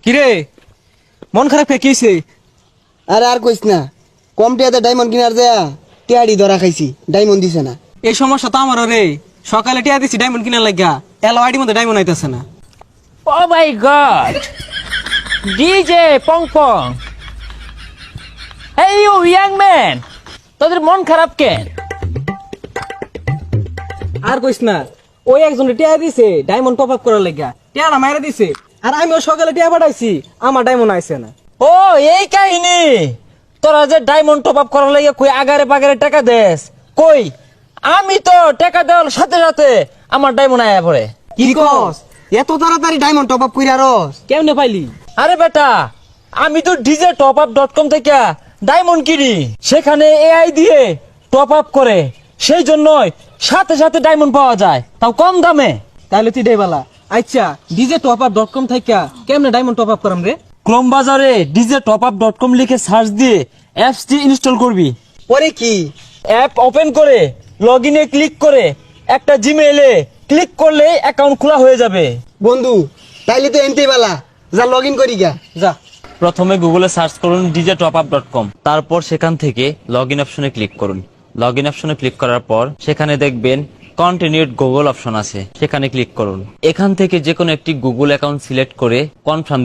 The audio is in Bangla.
কিরে মন খারাপ কে কিছে? আরে আর কইস না, কম টিয়াতে ডায়মন্ড কিনার যায় টিয়াড়ি ধরা খাইছি, ডায়মন্ড দিছে না। এই সমস্যা তো আমারও রে। সকালে টিয়া দিছি ডায়মন্ড কিনার লাগা, এলো আইডি মধ্যে ডায়মন্ড আইতাছে না। Oh my god! DJ Pong Pong! Hey you young man! তোদের মন খারাপ কেন? আর কইস না, ওই একজন টিয়া দিছে ডায়মন্ড টপ আপ করার লাগা, টিয়াটা মাইরা দিছে। আর আমিও সকালে টিয়া পাঠাইছি, আমার ডায়মন্ড আইছে না। ও এই কাহিনী, তোরা যে ডায়মন্ড টপ আপ করার লাগে কই আগারে পাগারে টাকা দেস কই? আমি তো টাকা দেওয়ার সাথে সাথে আমার ডায়মন্ড আয়া পড়ে। কি কস? এত তাড়াতাড়ি ডায়মন্ড টপ আপ কইরা রস? কেমনে পাইলি? আরে বেটা, আমি তো ডিজে টপ আপ .com থেকে ডায়মন্ড কিনি, সেখানে এআই দিয়ে টপ আপ করে, সেই জন্যই সাথে সাথে ডায়মন্ড পাওয়া যায়, তাও কম দামে। তাহলে তুই দেবালা। আচ্ছা ডিজে টপ আপ .com থেকে কেমনে ডায়মন্ড টপ আপ করাম রে? ক্রোম বাজারে ডিজে টপ আপ .com লিখে সার্চ দিয়ে অ্যাপসটি ইনস্টল করবি। পরে কি? অ্যাপ ওপেন করে লগ ইনে ক্লিক করে একটা জিমেইলে ক্লিক করলে অ্যাকাউন্ট খোলা হয়ে যাবে। বন্ধু তাইলে তো এনতেই বালা, যা লগ ইন করি গা। যা। প্রথমে গুগলে সার্চ করুন djtopup.com, তারপর সেখান থেকে লগ ইন অপশনে ক্লিক করুন। লগ ইন অপশনে ক্লিক করার পর সেখানে দেখবেন কন্টিনিউড গুগল অপশন আছে, সেখানে ক্লিক করুন। এখান থেকে যে কোনো একটি গুগল অ্যাকাউন্ট সিলেক্ট করে কনফার্ম